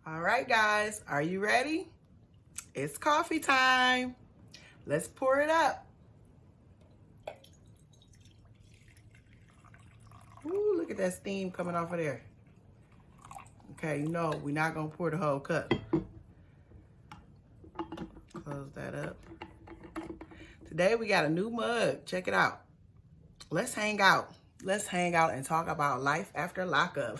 All right, guys, are you ready? It's coffee time. Let's pour it up. Ooh, look at that steam coming off of there. Okay, we're not gonna pour the whole cup. Close that up. Today we got a new mug. Check it out. Let's hang out. Let's hang out and talk about life after lockup.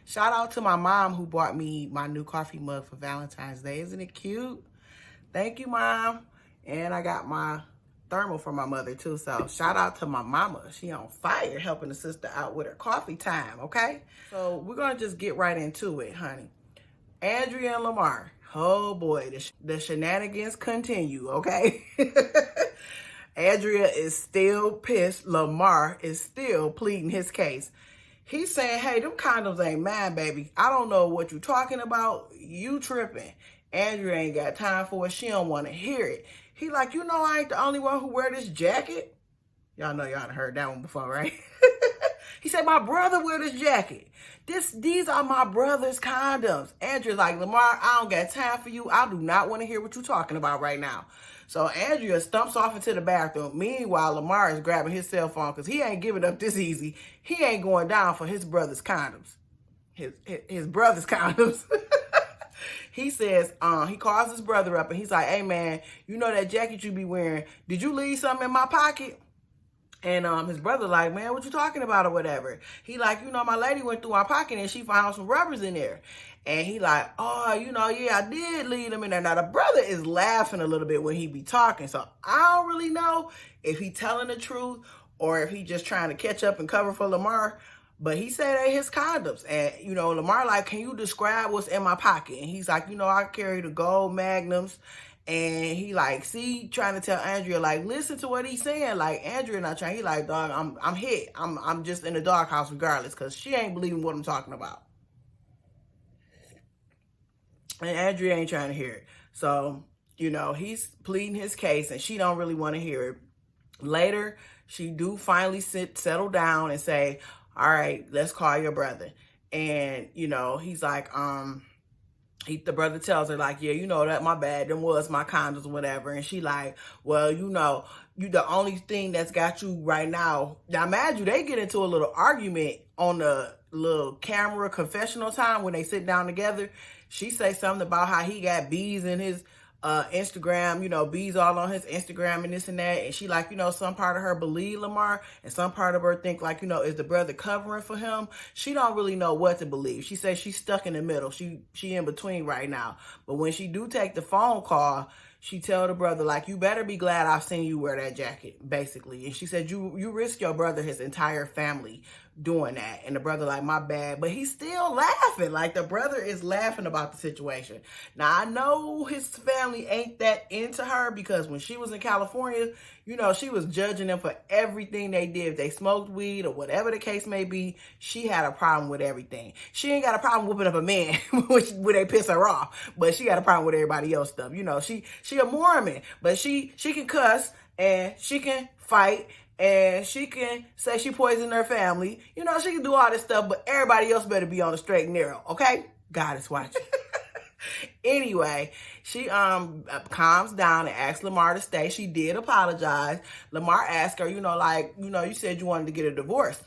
Shout out to my mom who bought me my new coffee mug for Valentine's Day. Isn't it cute? Thank you, Mom. And I got my thermal from my mother, too. So shout out to my mama. She on fire helping the sister out with her coffee time, okay? So we're going to just get right into it, honey. Andrea and Lamar. Oh, boy. The shenanigans continue, okay? Andrea is still pissed. Lamar is still pleading his case. He's saying, hey, them condoms ain't mine, baby. I don't know what you talking about. You tripping. Andrea ain't got time for it. She don't want to hear it. He like, I ain't the only one who wear this jacket. Y'all know y'all done heard that one before, right? He said, my brother wear this jacket. These are my brother's condoms. Andrea's like, Lamar, I don't got time for you. I do not want to hear what you're talking about right now. So Andrea stumps off into the bathroom. Meanwhile, Lamar is grabbing his cell phone because he ain't giving up this easy. He ain't going down for his brother's condoms. His brother's condoms. He says, he calls his brother up and he's like, hey man, you know that jacket you be wearing, did you leave something in my pocket? And his brother like, man, what you talking about or whatever? He like, my lady went through my pocket and she found some rubbers in there. And he like, oh, yeah, I did leave them in there. Now the brother is laughing a little bit when he be talking. So I don't really know if he telling the truth or if he just trying to catch up and cover for Lamar. But he said they his condoms. And, Lamar like, can you describe what's in my pocket? And he's like, I carry the gold magnums. And he like, trying to tell Andrea, like, listen to what he's saying. Like, Andrea not trying. He like, dog, I'm hit. I'm just in the doghouse regardless because she ain't believing what I'm talking about. And Andrea ain't trying to hear it. So, he's pleading his case and she don't really want to hear it. Later, she do finally settle down and say, all right, let's call your brother. And, he's like, the brother tells her like, yeah, that my bad, them was my condoms or whatever. And she like, well, you the only thing that's got you right now. Now, imagine they get into a little argument on the little camera confessional time when they sit down together. She say something about how he got bees in his Instagram, bees all on his Instagram and this and that. And she like, some part of her believe Lamar and some part of her think like, is the brother covering for him? She don't really know what to believe. She says she's stuck in the middle. She in between right now. But when she do take the phone call, she tell the brother like, you better be glad I've seen you wear that jacket, basically. And she said, you risk your brother, his entire family doing that. And the brother like, my bad. But he's still laughing. Like the brother is laughing about the situation. Now I know his family ain't that into her because when she was in California, she was judging them for everything they did. If they smoked weed or whatever the case may be, she had a problem with everything. She ain't got a problem whooping up a man when they piss her off, but she got a problem with everybody else stuff. She a Mormon, but she can cuss and she can fight and she can say she poisoned her family. She can do all this stuff, but everybody else better be on the straight and narrow, okay? God is watching. Anyway, she calms down and asks Lamar to stay. She did apologize. Lamar asked her, you said you wanted to get a divorce.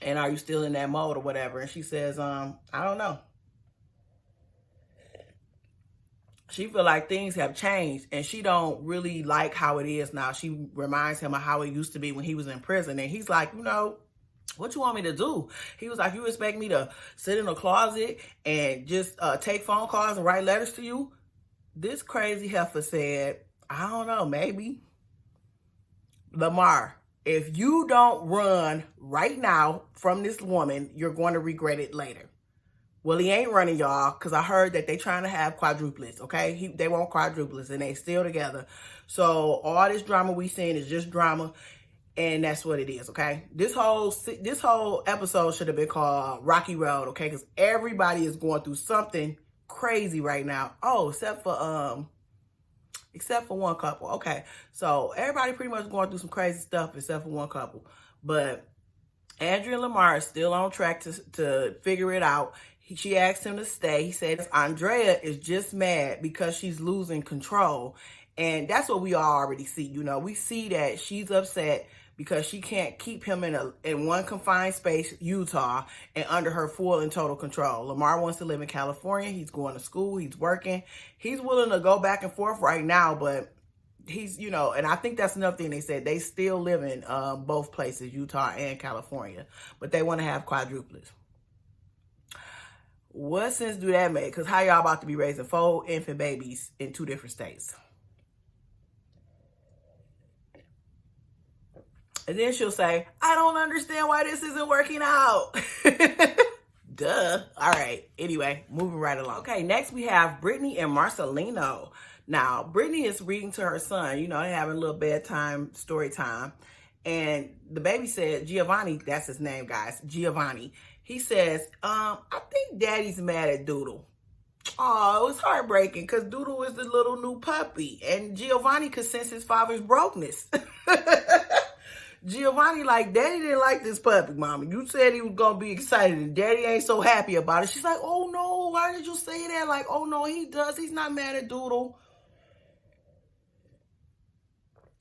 And are you still in that mode or whatever? And she says, I don't know. She feel like things have changed and she don't really like how it is now. She reminds him of how it used to be when he was in prison. And he's like, what you want me to do? He was like, you expect me to sit in a closet and just take phone calls and write letters to you? This crazy heifer said, I don't know, maybe. Lamar, if you don't run right now from this woman, you're going to regret it later. Well, he ain't running, y'all, because I heard that they trying to have quadruplets, okay? They want quadruplets, and they still together. So all this drama we seeing is just drama, and that's what it is, okay? This whole episode should have been called Rocky Road, okay? Because everybody is going through something crazy right now. Oh, except for one couple, okay? So everybody pretty much going through some crazy stuff except for one couple, but Andrea and Lamar is still on track to figure it out. She asked him to stay. He said, Andrea is just mad because she's losing control. And that's what we already see. You know, we see that she's upset because she can't keep him in one confined space, Utah, and under her full and total control. Lamar wants to live in California. He's going to school. He's working. He's willing to go back and forth right now, but he's, you know, and I think that's another thing they said. They still live in both places, Utah and California, but they want to have quadruplets. What sense do that make? Because how y'all about to be raising 4 infant babies in 2 different states? And then she'll say, I don't understand why this isn't working out. Duh. All right. Anyway, moving right along. Okay, next we have Brittany and Marcelino. Now, Brittany is reading to her son. You know, they're having a little bedtime story time. And the baby said, Giovanni, that's his name, guys, Giovanni. He says, I think daddy's mad at Doodle. Oh, it was heartbreaking because Doodle is the little new puppy. And Giovanni could sense his father's brokenness. Giovanni like, daddy didn't like this puppy, mama. You said he was going to be excited and daddy ain't so happy about it. She's like, oh no, why did you say that? Like, oh no, he does. He's not mad at Doodle.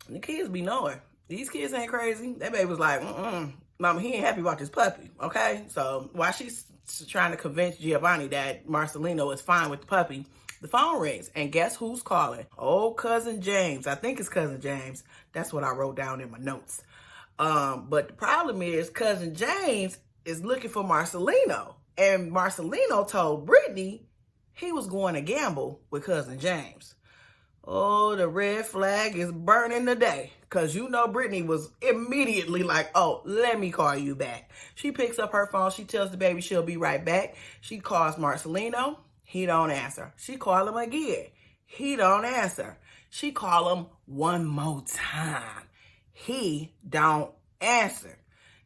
And the kids be knowing. These kids ain't crazy. That baby was like, mama, he ain't happy about this puppy, okay? So while she's trying to convince Giovanni that Marcelino is fine with the puppy, the phone rings, and guess who's calling? Oh, Cousin James. I think it's Cousin James. That's what I wrote down in my notes. But the problem is Cousin James is looking for Marcelino, and Marcelino told Brittany he was going to gamble with Cousin James. Oh, the red flag is burning today. Because you know Brittany was immediately like, oh, let me call you back. She picks up her phone. She tells the baby she'll be right back. She calls Marcelino. He don't answer. She call him again. He don't answer. She call him one more time. He don't answer.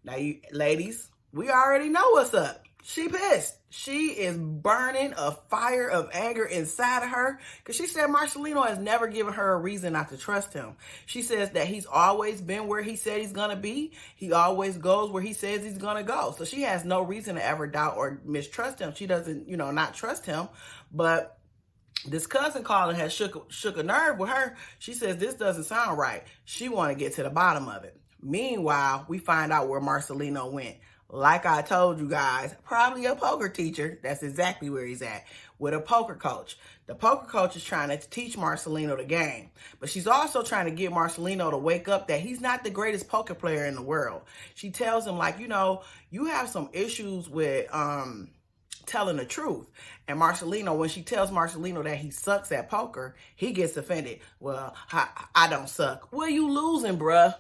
Now, you ladies, we already know what's up. She pissed. She is burning a fire of anger inside of her because she said Marcelino has never given her a reason not to trust him. She says that he's always been where he said he's going to be. He always goes where he says he's going to go. So she has no reason to ever doubt or mistrust him. She doesn't, you know, not trust him. But this cousin calling has shook a nerve with her. She says this doesn't sound right. She want to get to the bottom of it. Meanwhile, we find out where Marcelino went. Like I told you guys, probably a poker teacher. That's exactly where he's at, with a poker coach. The poker coach is trying to teach Marcelino the game, but she's also trying to get Marcelino to wake up that he's not the greatest poker player in the world. She tells him, like, you know, you have some issues with telling the truth. And Marcelino, when she tells Marcelino that he sucks at poker, he gets offended. Well, I don't suck. Well, you losing, bruh.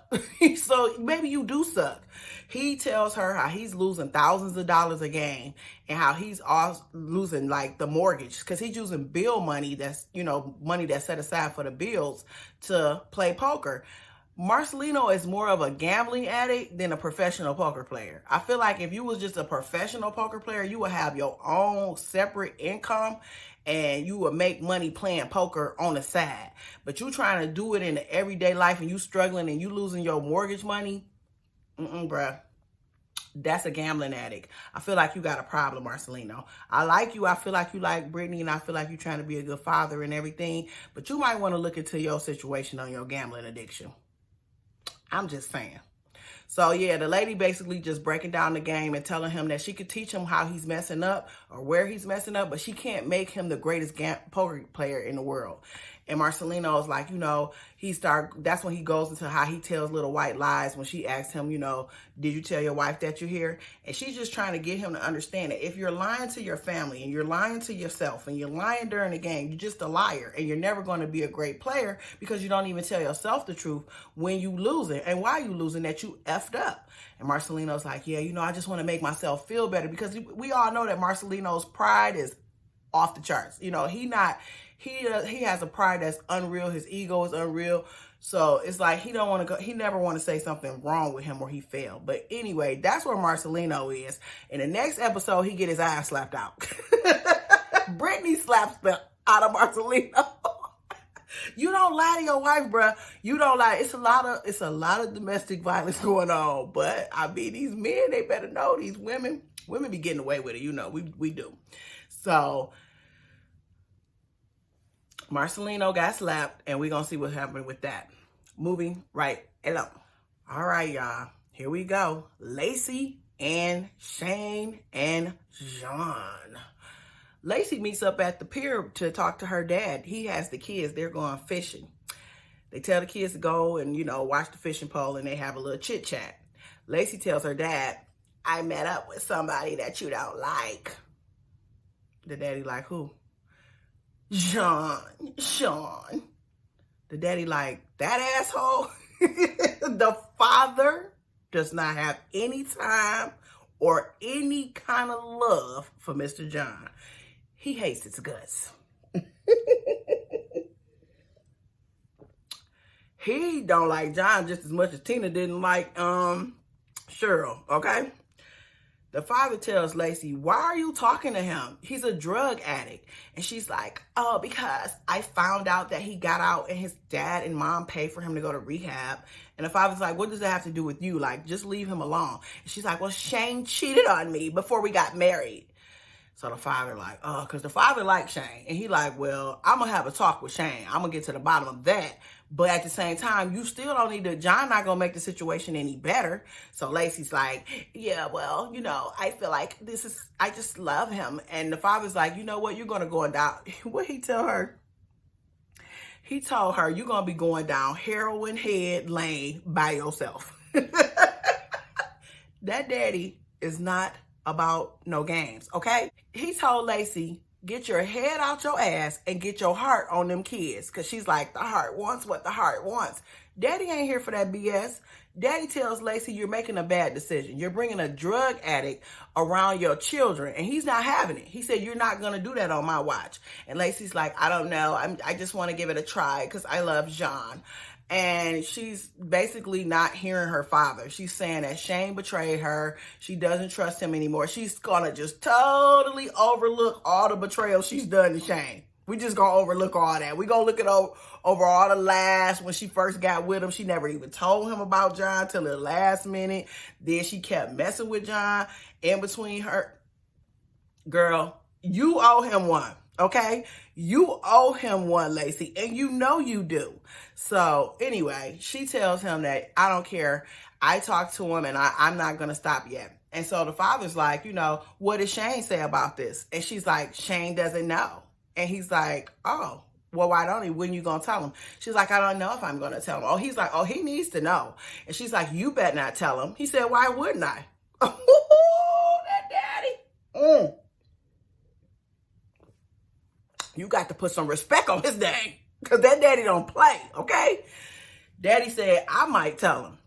So maybe you do suck. He tells her how he's losing thousands of dollars a game and how he's also losing like the mortgage because he's using bill money that's, you know, money that's set aside for the bills to play poker. Marcelino is more of a gambling addict than a professional poker player. I feel like if you was just a professional poker player, you would have your own separate income and you would make money playing poker on the side. But you trying to do it in the everyday life and you struggling and you losing your mortgage money, bruh. That's a gambling addict. I feel like you got a problem, Marcelino. I like you. I feel like you like Brittany, and I feel like you're trying to be a good father and everything. But you might want to look into your situation on your gambling addiction. I'm just saying. So, yeah, the lady basically just breaking down the game and telling him that she could teach him how he's messing up or where he's messing up, but she can't make him the greatest poker player in the world. And Marcelino is like, you know, that's when he goes into how he tells little white lies when she asks him, you know, did you tell your wife that you're here? And she's just trying to get him to understand that if you're lying to your family and you're lying to yourself and you're lying during the game, you're just a liar and you're never going to be a great player because you don't even tell yourself the truth when you losing and why you losing that you effed up. And Marcelino's like, yeah, you know, I just want to make myself feel better because we all know that Marcelino's pride is off the charts. You know, he has a pride that's unreal. His ego is unreal. So it's like he never want to say something wrong with him or he failed. But anyway, that's where Marcelino is. In the next episode, he get his ass slapped out. Brittany slaps the out of Marcelino. You don't lie to your wife, bruh. You don't lie. It's a lot of domestic violence going on. But I mean, these men, they better know these women. Women be getting away with it, you know, we do. So Marcelino got slapped, and we're gonna see what happened with that. Moving right along. All right, y'all. Here we go. Lacey and Shane and John. Lacey meets up at the pier to talk to her dad. He has the kids. They're going fishing. They tell the kids to go and, watch the fishing pole, and they have a little chit chat. Lacey tells her dad, I met up with somebody that you don't like. The daddy like, who? Sean. The daddy like, that asshole? The father does not have any time or any kind of love for Mr. John. He hates his guts. He don't like John just as much as Tina didn't like Cheryl, okay? The father tells Lacey, why are you talking to him? He's a drug addict. And she's like, oh, because I found out that he got out and his dad and mom paid for him to go to rehab. And the father's like, what does that have to do with you? Like, just leave him alone. And she's like, well, Shane cheated on me before we got married. So the father like, oh, because the father liked Shane. And he like, well, I'm going to have a talk with Shane. I'm going to get to the bottom of that. But at the same time, you still don't need to, John not going to make the situation any better. So Lacey's like, yeah, well, I feel like I just love him. And the father's like, you know what, you're going to go down. What he tell her? He told her, you're going to be going down heroin head lane by yourself. That daddy is not about no games, okay? He told Lacey, get your head out your ass and get your heart on them kids. Because she's like, the heart wants what the heart wants. Daddy ain't here for that BS. Daddy tells Lacey, you're making a bad decision. You're bringing a drug addict around your children. And he's not having it. He said, you're not going to do that on my watch. And Lacey's like, I don't know. I just want to give it a try because I love John. And she's basically not hearing her father. She's saying that Shane betrayed her. She doesn't trust him anymore. She's going to just totally overlook all the betrayal she's done to Shane. We just going to overlook all that. We going to look at over all the last, when she first got with him, she never even told him about John till the last minute. Then she kept messing with John in between her. Girl, you owe him one. Okay, you owe him one, Lacey, and you know you do. So anyway, she tells him that I don't care. I talked to him and I'm not going to stop yet. And so the father's like, what did Shane say about this? And she's like, Shane doesn't know. And he's like, oh, well, why don't he? When you going to tell him? She's like, I don't know if I'm going to tell him. Oh, he's like, oh, he needs to know. And she's like, you better not tell him. He said, why wouldn't I? Oh, that daddy. You got to put some respect on his name because that daddy don't play, okay? Daddy said, I might tell him.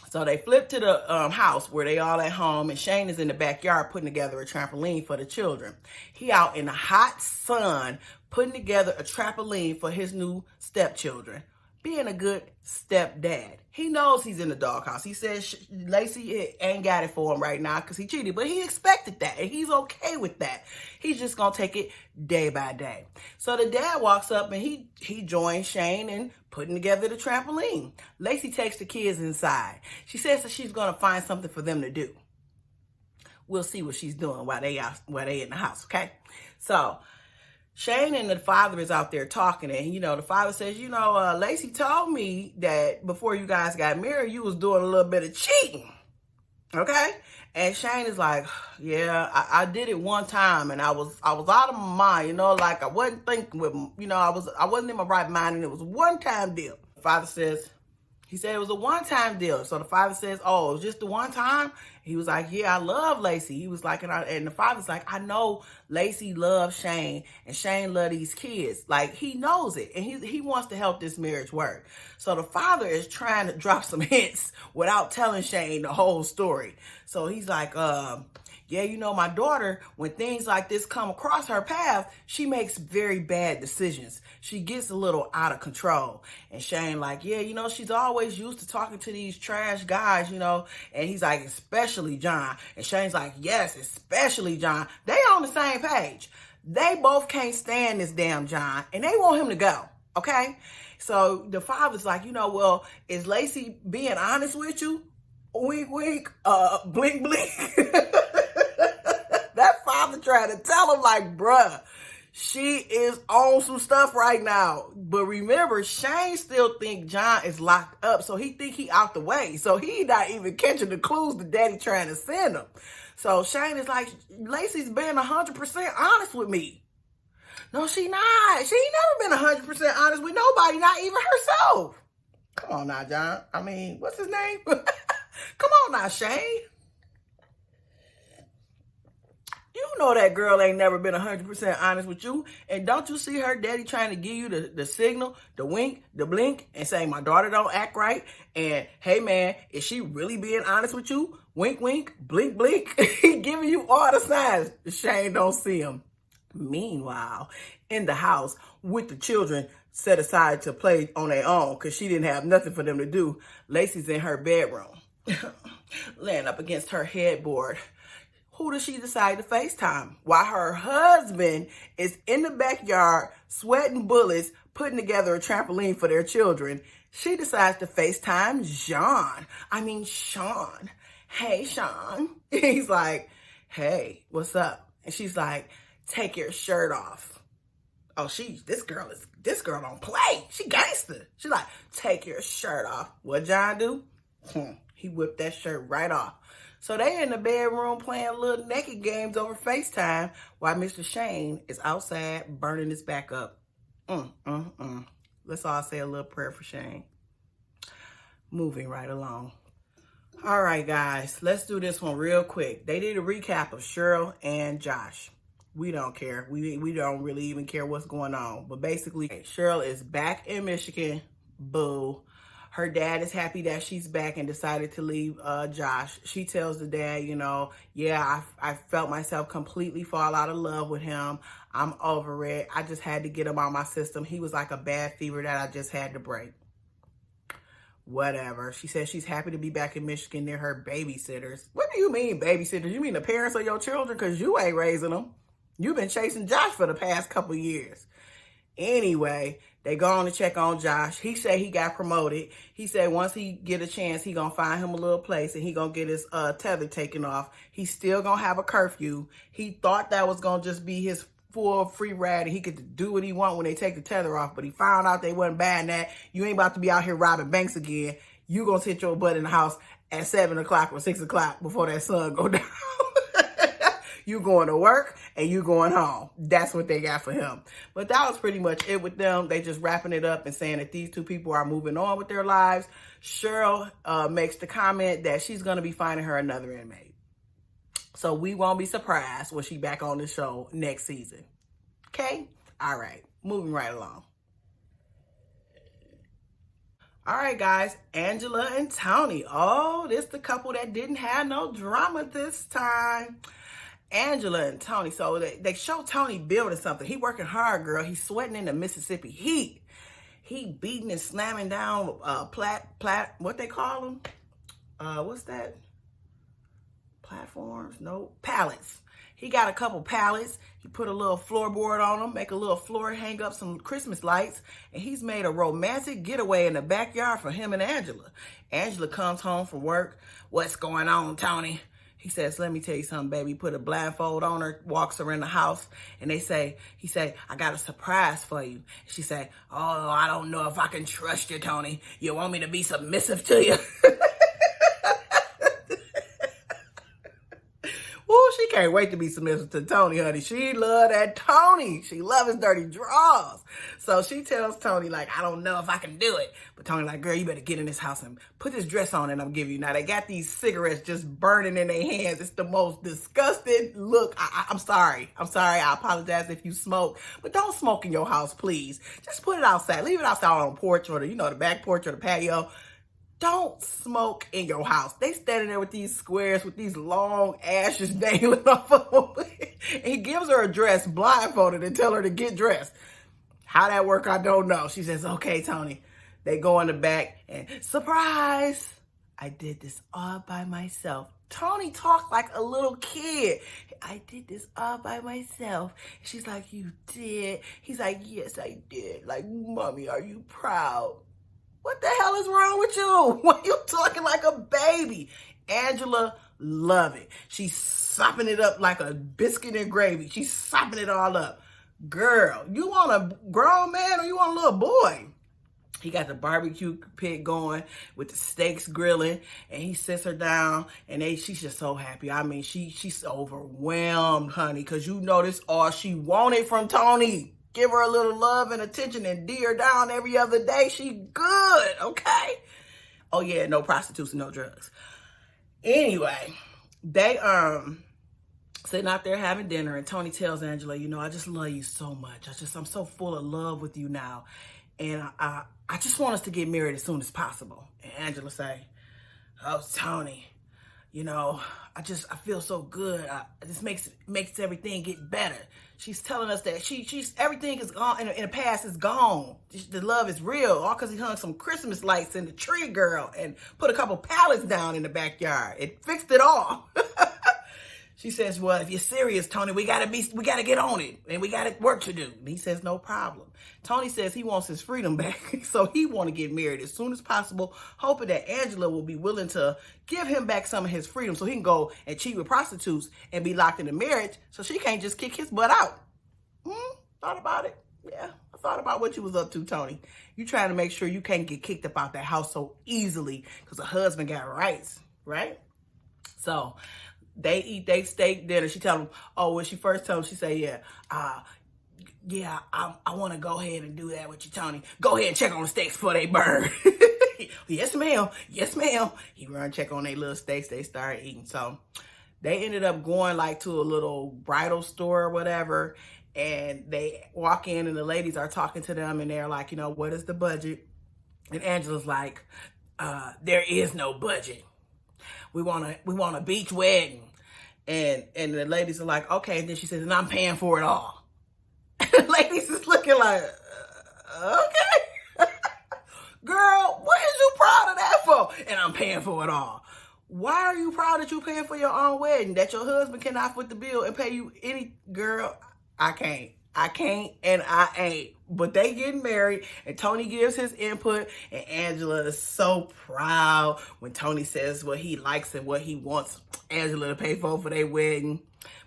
So they flip to the house where they all at home, and Shane is in the backyard putting together a trampoline for the children. He out in the hot sun putting together a trampoline for his new stepchildren. Being a good stepdad. He knows he's in the doghouse. He says Lacey ain't got it for him right now because he cheated, but he expected that, and he's okay with that. He's just going to take it day by day. So the dad walks up, and he joins Shane in putting together the trampoline. Lacey takes the kids inside. She says that she's going to find something for them to do. We'll see what she's doing while they in the house, okay? So Shane and the father is out there talking, and the father says, Lacey told me that before you guys got married, you was doing a little bit of cheating, okay? And Shane is like, yeah, I did it one time, and I was out of my mind, like I wasn't thinking with, I wasn't in my right mind, and it was a one-time deal. The father says, he said it was a one-time deal. So the father says, oh, it was just the one time? He was like, yeah, I love Lacey. He was like, and the father's like, I know Lacey loves Shane and Shane loves these kids. Like, he knows it, and he wants to help this marriage work. So the father is trying to drop some hints without telling Shane the whole story. So he's like, yeah, my daughter, when things like this come across her path, she makes very bad decisions. She gets a little out of control. And Shane like, yeah, she's always used to talking to these trash guys, and he's like, especially John. And Shane's like, yes, especially John. They on the same page. They both can't stand this damn John, and they want him to go, okay? So the father's like, well, is Lacey being honest with you? Wink, wink, blink, blink. about to try to tell him, like, bruh, she is on some stuff right now. But remember, Shane still think John is locked up, so he think he out the way. So he not even catching the clues the daddy trying to send him. So Shane is like, Lacey's been 100% honest with me. No, she not. She ain't never been 100% honest with nobody, not even herself. Come on now, John. I mean, what's his name? Come on now, Shane. You know that girl ain't never been 100% honest with you. And don't you see her daddy trying to give you the signal, the wink, the blink, and saying, my daughter don't act right? And, hey, man, is she really being honest with you? Wink, wink, blink, blink. He giving you all the signs. Shane don't see him. Meanwhile, in the house with the children set aside to play on their own because she didn't have nothing for them to do, Lacey's in her bedroom, laying up against her headboard. Who does she decide to FaceTime? While her husband is in the backyard sweating bullets, putting together a trampoline for their children, she decides to FaceTime Sean. Hey, Sean. He's like, hey, what's up? And she's like, take your shirt off. Oh, this girl don't play. She gangster. She's like, take your shirt off. What John do? He whipped that shirt right off. So they in the bedroom playing little naked games over FaceTime while Mr. Shane is outside burning his back up. Let's all say a little prayer for Shane. Moving right along. All right, guys, let's do this one real quick. They did a recap of Cheryl and Josh. We don't care. We don't really even care what's going on. But basically, Cheryl is back in Michigan. Boo. Her dad is happy that she's back and decided to leave Josh. She tells the dad, yeah, I felt myself completely fall out of love with him. I'm over it. I just had to get him out my system. He was like a bad fever that I just had to break. Whatever. She says she's happy to be back in Michigan near her babysitters. What do you mean babysitters? You mean the parents of your children? Because you ain't raising them. You've been chasing Josh for the past couple years. Anyway, they go on to check on Josh. He said he got promoted. He said once he get a chance, he gonna find him a little place and he gonna get his tether taken off. He's still gonna have a curfew. He thought that was gonna just be his full free ride and he could do what he want when they take the tether off. But he found out they wasn't buying that. You ain't about to be out here robbing banks again. You gonna sit your butt in the house at 7 o'clock or 6 o'clock before that sun go down. You going to work and you going home. That's what they got for him. But that was pretty much it with them. They just wrapping it up and saying that these two people are moving on with their lives. Cheryl makes the comment that she's going to be finding her another inmate. So we won't be surprised when she back on the show next season. Okay? All right. Moving right along. All right, guys. Angela and Tony. Oh, this the couple that didn't have no drama this time. Angela and Tony. So they show Tony building something. He working hard, girl. He's sweating in the Mississippi heat. He beating and slamming down what they call them? What's that? Platforms? No, pallets. He got a couple pallets. He put a little floorboard on them, make a little floor, hang up some Christmas lights, and he's made a romantic getaway in the backyard for him and Angela. Angela comes home from work. What's going on, Tony? He says, let me tell you something, baby. Put a blindfold on her, walks her in the house, and he say, I got a surprise for you. She say, oh, I don't know if I can trust you, Tony. You want me to be submissive to you? Ooh, she can't wait to be submissive to Tony, honey. She love that Tony. She love his dirty draws. So she tells Tony, like, I don't know if I can do it. But Tony like, girl, you better get in this house and put this dress on and I'm giving you. Now, they got these cigarettes just burning in their hands. It's the most disgusting look. I'm sorry. I apologize if you smoke. But don't smoke in your house, please. Just put it outside. Leave it outside on the porch or the back porch or the patio. Don't smoke in your house. They standing there with these squares with these long ashes dangling off of them. And he gives her a dress blindfolded and tell her to get dressed. How that work, I don't know. She says, okay, Tony. They go in the back and surprise. I did this all by myself. Tony talked like a little kid. I did this all by myself. She's like, you did? He's like, yes, I did. Like, mommy, are you proud? What the hell is wrong with you? Why are you talking like a baby? Angela love it. She's sopping it up like a biscuit and gravy. She's sopping it all up. Girl, you want a grown man or you want a little boy? He got the barbecue pit going with the steaks grilling, and he sits her down, and she's just so happy. I mean, she's overwhelmed, honey, because you know this all she wanted from Tony. Give her a little love and attention and D her down every other day. She good, okay? Oh, yeah, no prostitutes and no drugs. Anyway, they sitting out there having dinner, and Tony tells Angela, you know, I just love you so much. I'm so full of love with you now. And I just want us to get married as soon as possible. And Angela say, oh, Tony, you know, I feel so good. This makes everything get better. She's telling us that she's everything is gone in the past is gone. The love is real. All because he hung some Christmas lights in the tree, girl, and put a couple pallets down in the backyard. It fixed it all. She says, well, if you're serious, Tony, we gotta get on it, and we got work to do. And he says, no problem. Tony says he wants his freedom back, so he want to get married as soon as possible, hoping that Angela will be willing to give him back some of his freedom so he can go and cheat with prostitutes and be locked in a marriage so she can't just kick his butt out. Thought about it? Yeah, I thought about what you was up to, Tony. You trying to make sure you can't get kicked up out that house so easily because the husband got rights, right? So they eat their steak dinner. She tell him, oh, when she first told him, she say, yeah, I want to go ahead and do that with you, Tony. Go ahead and check on the steaks before they burn. Yes, ma'am. Yes, ma'am. He run check on their little steaks. They start eating. So they ended up going like to a little bridal store or whatever. And they walk in and the ladies are talking to them and they're like, you know, what is the budget? And Angela's like, there is no budget. We want a beach wedding. And the ladies are like, okay. And then she says, and I'm paying for it all. And the ladies is looking like, okay. Girl, what is you proud of that for? And I'm paying for it all. Why are you proud that you paying for your own wedding? That your husband cannot foot the bill and pay you any, girl? I can't and I ain't. But they getting married and Tony gives his input and Angela is so proud when Tony says what he likes and what he wants Angela to pay for their wedding.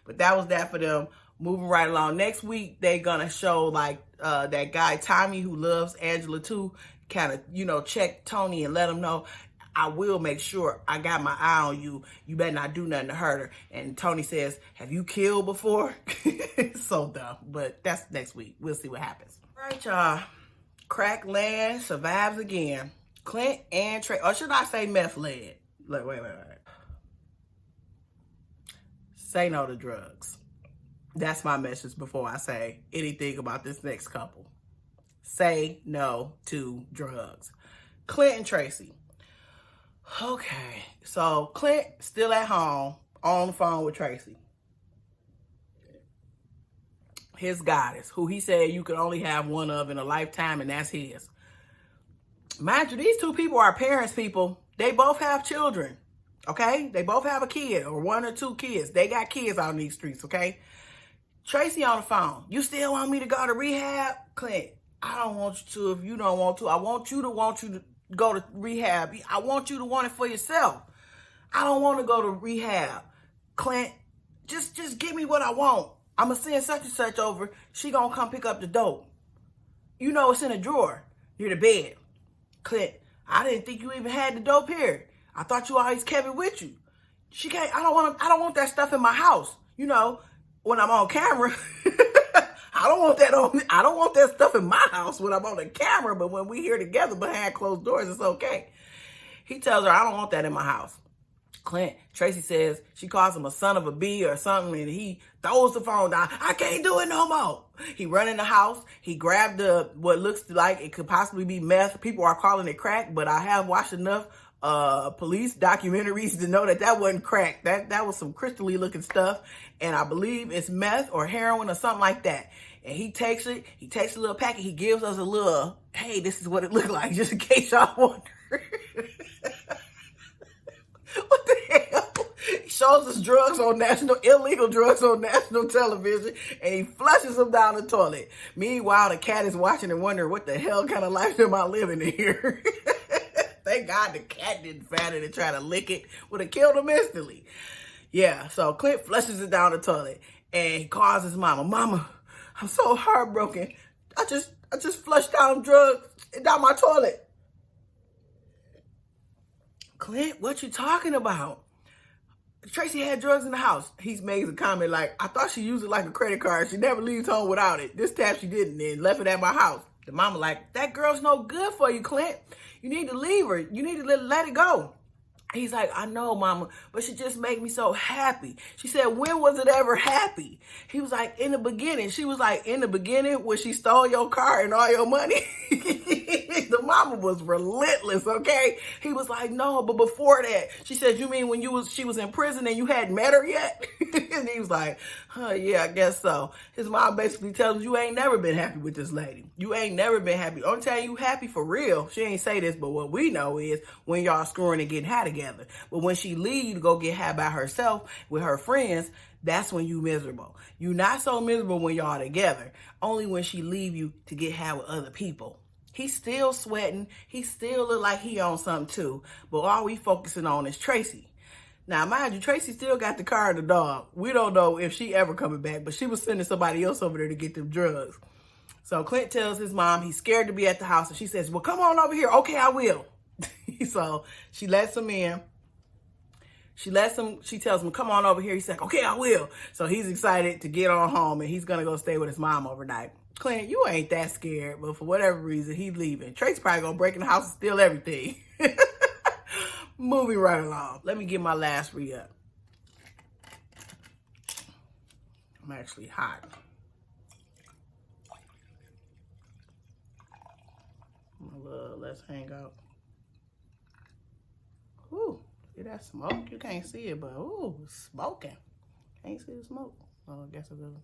But that was that for them. Moving right along. Next week, they're going to show like that guy Tommy who loves Angela too, kind of, you know, check Tony and let him know, I will make sure I got my eye on you. You better not do nothing to hurt her. And Tony says, have you killed before? So dumb. But that's next week. We'll see what happens. All right, y'all. Crack land survives again. Clint and Tracie, or should I say meth led? Look, wait. Say no to drugs. That's my message before I say anything about this next couple. Say no to drugs. Clint and Tracie. Okay, so Clint still at home on the phone with Tracie. His goddess, who he said you could only have one of in a lifetime, and that's his. Mind you, these two people are parents, people. They both have children, okay? They both have a kid or one or two kids. They got kids out in these streets, okay? Tracie on the phone. You still want me to go to rehab? Clint, I don't want you to if you don't want to. I want you to go to rehab. I want you to want it for yourself. I don't want to go to rehab. Clint, just give me what I want. I'm going to send such and such over. She going to come pick up the dope. You know it's in a drawer near the bed. Clint, I didn't think you even had the dope here. I thought you always kept it with you. She can't, I don't want that stuff in my house. You know, when I'm on camera, I don't want that stuff in my house when I'm on the camera, but when we here together behind closed doors, it's okay. He tells her, I don't want that in my house. Clint, Tracie says she calls him a son of a bee or something, and he throws the phone down. I can't do it no more. He run in the house. He grabbed what looks like it could possibly be meth. People are calling it crack, but I have watched enough police documentaries to know that wasn't crack. That was some crystally looking stuff, and I believe it's meth or heroin or something like that. And he takes it. He takes a little packet. He gives us a little, hey, this is what it looked like, just in case y'all wonder. What the hell? He shows us illegal drugs on national television, and he flushes them down the toilet. Meanwhile, the cat is watching and wondering, what the hell kind of life am I living in here? Thank God the cat didn't find it and try to lick it. Would have killed him instantly. Yeah, so Clint flushes it down the toilet and he calls his mama. Mama, I'm so heartbroken. I just flushed down drugs down my toilet. Clint, what you talking about? Tracie had drugs in the house. He makes a comment like, I thought she used it like a credit card. She never leaves home without it. This time she didn't and left it at my house. The mama like, that girl's no good for you, Clint. You need to leave her. You need to let it go. He's like, I know, mama, but she just made me so happy. She said, when was it ever happy? He was like, in the beginning. She was like, in the beginning when she stole your car and all your money? The mama was relentless, okay? He was like, no, but before that. She said, you mean when she was in prison and you hadn't met her yet? And he was like, yeah, I guess so. His mom basically tells him, you ain't never been happy with this lady. You ain't never been happy. Only time you happy for real, she ain't say this, but what we know is when y'all screwing and getting high together. But when she leave to go get high by herself with her friends, that's when you miserable. You not so miserable when y'all together. Only when she leave you to get high with other people. He's still sweating. He still look like he on something too. But all we focusing on is Tracie. Now, mind you, Tracie still got the car and the dog. We don't know if she ever coming back, but she was sending somebody else over there to get them drugs. So Clint tells his mom he's scared to be at the house. And she says, well, come on over here. Okay, I will. So she lets him in. She tells him, come on over here. He's like, okay, I will. So he's excited to get on home and he's going to go stay with his mom overnight. Clint, you ain't that scared, but for whatever reason, he's leaving. Tracie's probably going to break in the house and steal everything. Moving right along. Let me get my last re-up. I'm actually hot. Let's hang out. Ooh, see that smoke? You can't see it, but ooh, smoking. Can't see the smoke. Oh, I guess it will.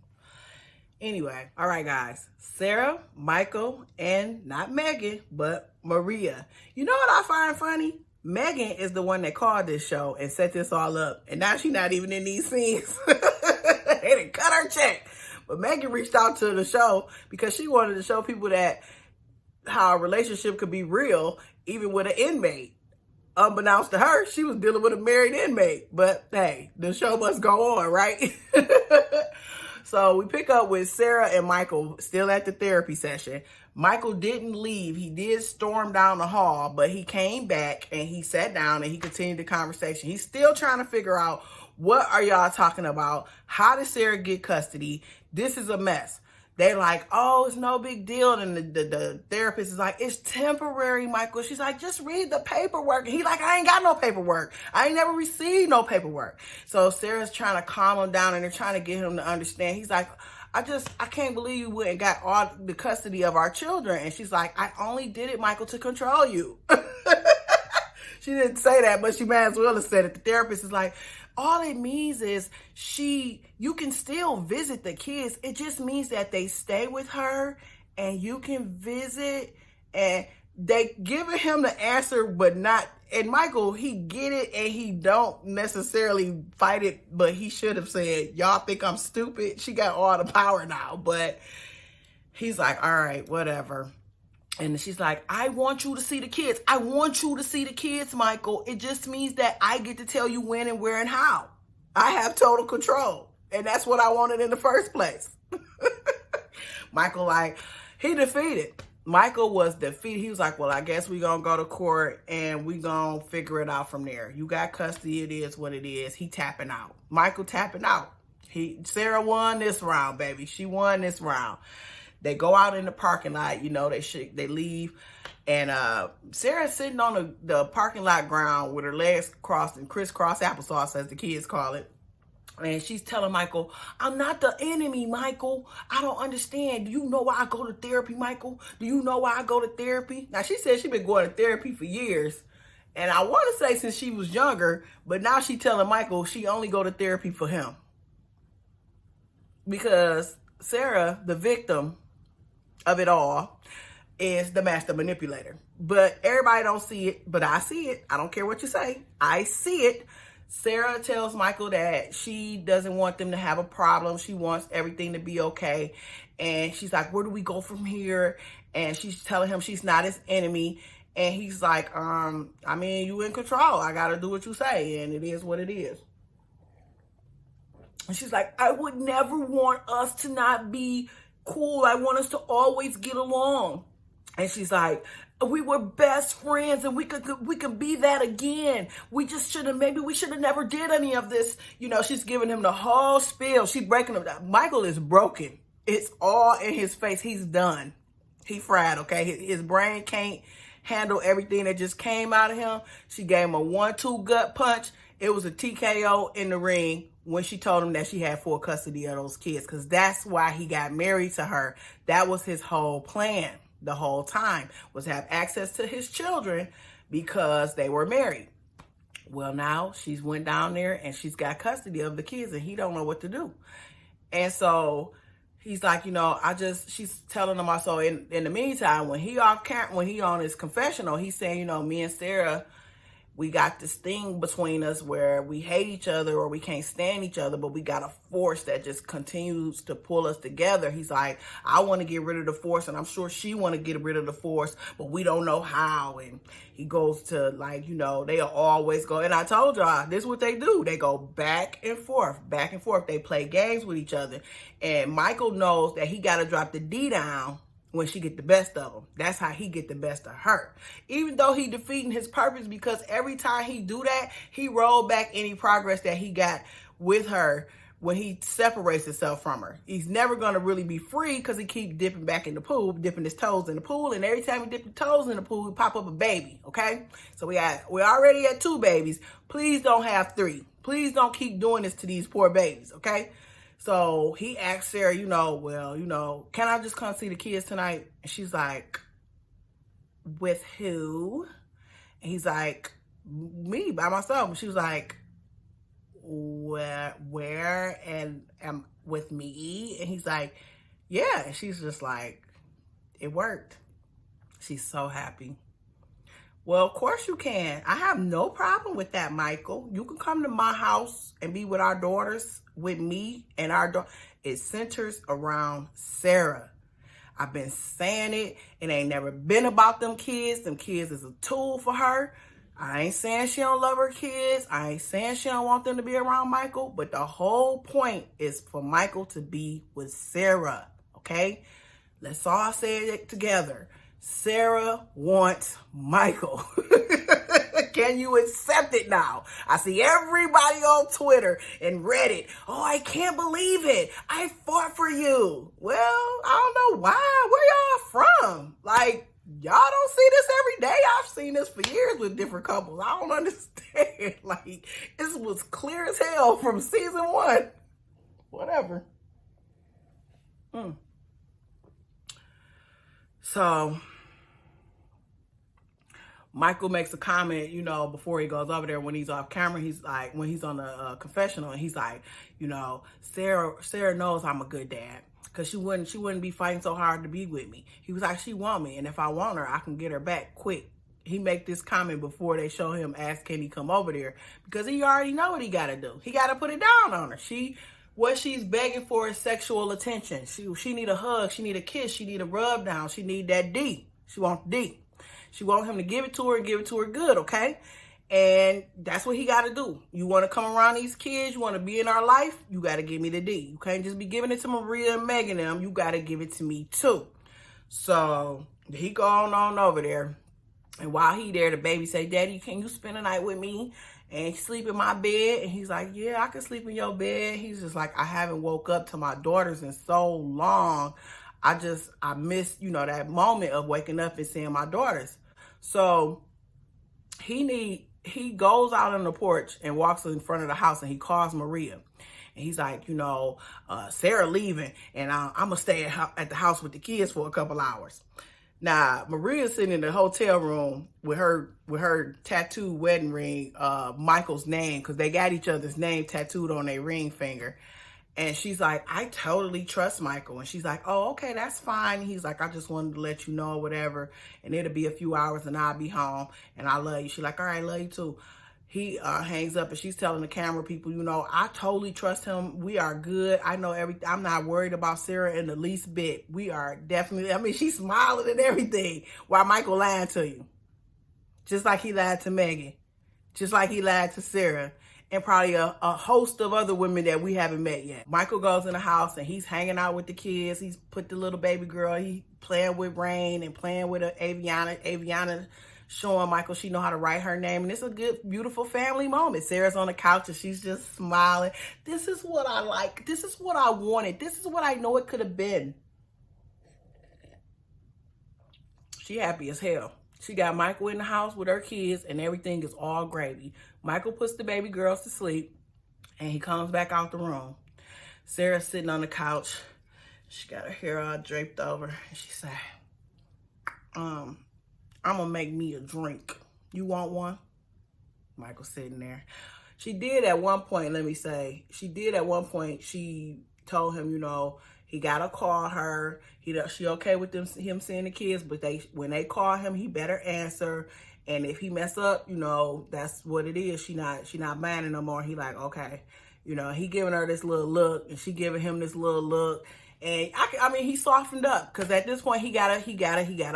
Anyway, all right, guys. Sarah, Michael, and not Megan, but Maria. You know what I find funny? Megan is the one that called this show and set this all up. And now she's not even in these scenes. They didn't cut her check. But Megan reached out to the show because she wanted to show people that how a relationship could be real, even with an inmate. Unbeknownst to her, she was dealing with a married inmate. But hey, the show must go on, right? So we pick up with Sarah and Michael still at the therapy session. Michael didn't leave. He did storm down the hall, but he came back and he sat down and he continued the conversation. He's still trying to figure out, what are y'all talking about? How did Sarah get custody? This is a mess. They like, oh, it's no big deal. And the therapist is like, it's temporary, Michael. She's like, just read the paperwork. And he's like, I ain't got no paperwork. I ain't never received no paperwork. So Sarah's trying to calm him down and they're trying to get him to understand. He's like, I can't believe you went and got all the custody of our children. And she's like, I only did it, Michael, to control you. She didn't say that, but she might as well have said it. The therapist is like, all it means is you can still visit the kids. It just means that they stay with her and you can visit, and they giving him the answer, but not, and Michael, he get it and he don't necessarily fight it, but he should have said, y'all think I'm stupid? She got all the power now, but he's like, all right, whatever. And she's like, I want you to see the kids. I want you to see the kids, Michael. It just means that I get to tell you when and where and how. I have total control. And that's what I wanted in the first place. Michael, like, he defeated. Michael was defeated. He was like, well, I guess we're going to go to court and we're going to figure it out from there. You got custody. It is what it is. He tapping out. Michael tapping out. Sarah won this round, baby. She won this round. They go out in the parking lot, you know, they leave. And Sarah's sitting on the parking lot ground with her legs crossed and crisscross applesauce, as the kids call it. And she's telling Michael, I'm not the enemy, Michael. I don't understand. Do you know why I go to therapy, Michael? Do you know why I go to therapy? Now, she said she's been going to therapy for years. And I want to say since she was younger, but now she's telling Michael she only go to therapy for him. Because Sarah, the victim of it all, is the master manipulator. But everybody don't see it, but I see it. I don't care what you say. I see it. Sarah tells Michael that she doesn't want them to have a problem. She wants everything to be okay. And she's like, where do we go from here? And she's telling him she's not his enemy. And he's like, I mean, you in control. I got to do what you say, and it is what it is. And she's like, I would never want us to not be cool. I want us to always get along. And she's like, we were best friends and we could be that again. We just maybe we should have never did any of this. You know, she's giving him the whole spiel. She's breaking him down. Michael is broken. It's all in his face. He's done. He fried, okay? His brain can't handle everything that just came out of him. She gave him a 1-2 gut punch. It was a TKO in the ring when she told him that she had full custody of those kids, because that's why he got married to her. That was his whole plan the whole time, was have access to his children because they were married. Well, now she's went down there and she's got custody of the kids and he don't know what to do. And so he's like, you know, she's telling him also in the meantime, when he on his confessional, he's saying, you know, me and Sarah, we got this thing between us where we hate each other or we can't stand each other, but we got a force that just continues to pull us together. He's like, I want to get rid of the force, and I'm sure she want to get rid of the force, but we don't know how. And he goes to, like, you know, they'll always go. And I told y'all, this is what they do. They go back and forth, back and forth. They play games with each other. And Michael knows that he got to drop the D down when she get the best of him. That's how he get the best of her. Even though he defeating his purpose, because every time he do that, he roll back any progress that he got with her when he separates himself from her. He's never going to really be free because he keep dipping back in the pool, dipping his toes in the pool. And every time he dip his toes in the pool, he pop up a baby, okay? So we're already at 2 babies. Please don't have 3. Please don't keep doing this to these poor babies, okay? So he asked Sarah, you know, well, you know, can I just come see the kids tonight? And she's like, with who? And he's like, me, by myself. And she was like, where? And with me? And he's like, yeah. And she's just like, it worked. She's so happy. Well, of course you can. I have no problem with that, Michael. You can come to my house and be with our daughters, with me and our daughter. It centers around Sarah. I've been saying it. It ain't never been about them kids. Them kids is a tool for her. I ain't saying she don't love her kids. I ain't saying she don't want them to be around Michael. But the whole point is for Michael to be with Sarah, okay? Let's all say it together. Sarah wants Michael. Can you accept it now? I see everybody on Twitter and Reddit. Oh, I can't believe it. I fought for you. Well, I don't know why. Where y'all from? Like, y'all don't see this every day. I've seen this for years with different couples. I don't understand. Like, this was clear as hell from season 1. Whatever. So Michael makes a comment, you know, before he goes over there when he's off camera. He's like, when he's on the confessional, and he's like, you know, Sarah knows I'm a good dad because she wouldn't be fighting so hard to be with me. He was like, she want me, and if I want her, I can get her back quick. He make this comment before they show him ask, can he come over there? Because he already know what he got to do. He got to put it down on her. What she's begging for is sexual attention. She need a hug. She need a kiss. She need a rub down. She need that D. She want D. She want him to give it to her and give it to her good, okay? And that's what he got to do. You want to come around these kids? You want to be in our life? You got to give me the D. You can't just be giving it to Maria and Megan them. You got to give it to me too. So he going on over there. And while he there, the baby say, Daddy, can you spend the night with me and sleep in my bed? And he's like, yeah, I can sleep in your bed. He's just like, I haven't woke up to my daughters in so long. I missed, you know, that moment of waking up and seeing my daughters. So he goes out on the porch and walks in front of the house, and he calls Maria. And he's like, you know, Sarah leaving, and I'm going to stay at the house with the kids for a couple hours. Now, Maria's sitting in the hotel room with her tattooed wedding ring, Michael's name, because they got each other's name tattooed on their ring finger. And she's like, I totally trust Michael. And she's like, oh, okay, that's fine. He's like, I just wanted to let you know, whatever. And it'll be a few hours and I'll be home. And I love you. She's like, all right, love you too. He hangs up, and she's telling the camera people, you know, I totally trust him. We are good. I know everything. I'm not worried about Sarah in the least bit. We are definitely, I mean, she's smiling and everything while Michael lying to you. just like he lied to Megan, just like he lied to Sarah, and probably a host of other women that we haven't met yet. Michael goes in the house and he's hanging out with the kids. He's put the little baby girl, he playing with Rain and playing with Aviana. Aviana showing Michael she know how to write her name. And it's a good, beautiful family moment. Sarah's on the couch and she's just smiling. This is what I like. This is what I wanted. This is what I know it could have been. She happy as hell. She got Michael in the house with her kids and everything is all gravy. Michael puts the baby girls to sleep and he comes back out the room. Sarah's sitting on the couch. She got her hair all draped over. And she said, I'm gonna make me a drink. You want one? Michael's sitting there. She did at one point, let me say, she told him, you know, he gotta call her. She okay with him seeing the kids, but when they call him, he better answer. And if he mess up, you know, that's what it is. She not minding no more. He like, okay, you know, he giving her this little look, and she giving him this little look. And I mean, he softened up because at this point he gotta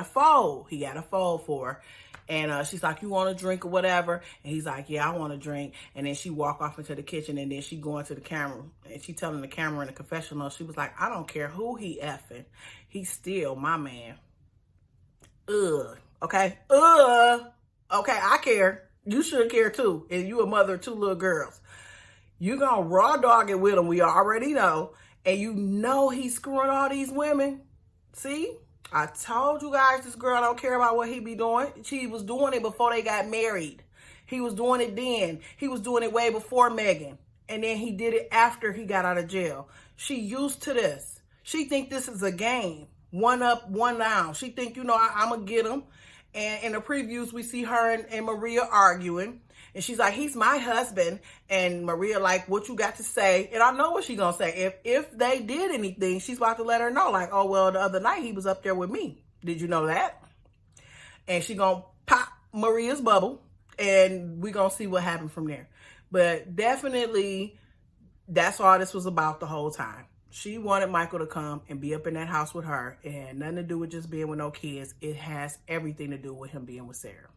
fold. He gotta fold for her. And she's like, you want a drink or whatever? And he's like, yeah, I want a drink. And then she walk off into the kitchen and then she go into the camera and she telling the camera in the confessional, she was like, I don't care who he effing. He's still my man. Okay? Okay, I care. You should care too. And you a mother of two little girls. You gonna raw dog it with him, we already know. And you know he's screwing all these women. See? I told you guys this girl don't care about what he be doing. She was doing it before they got married. He was doing it then. He was doing it way before Megan. And then he did it after he got out of jail. She used to this. She think this is a game. One up, one down. She think, you know, I'm going to get him. And in the previews, we see her and Maria arguing. And she's like, he's my husband. And Maria like, what you got to say? And I know what she's going to say. If they did anything, she's about to let her know. Like, oh, well, the other night he was up there with me. Did you know that? And she going to pop Maria's bubble. And we going to see what happened from there. But definitely, that's all this was about the whole time. She wanted Michael to come and be up in that house with her. It had nothing to do with just being with no kids. It has everything to do with him being with Sarah.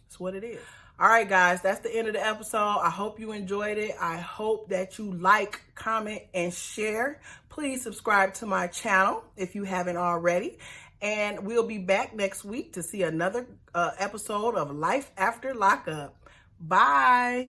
That's what it is. All right, guys, that's the end of the episode. I hope you enjoyed it. I hope that you like, comment, and share. Please subscribe to my channel if you haven't already. And we'll be back next week to see another episode of Life After Lockup. Bye.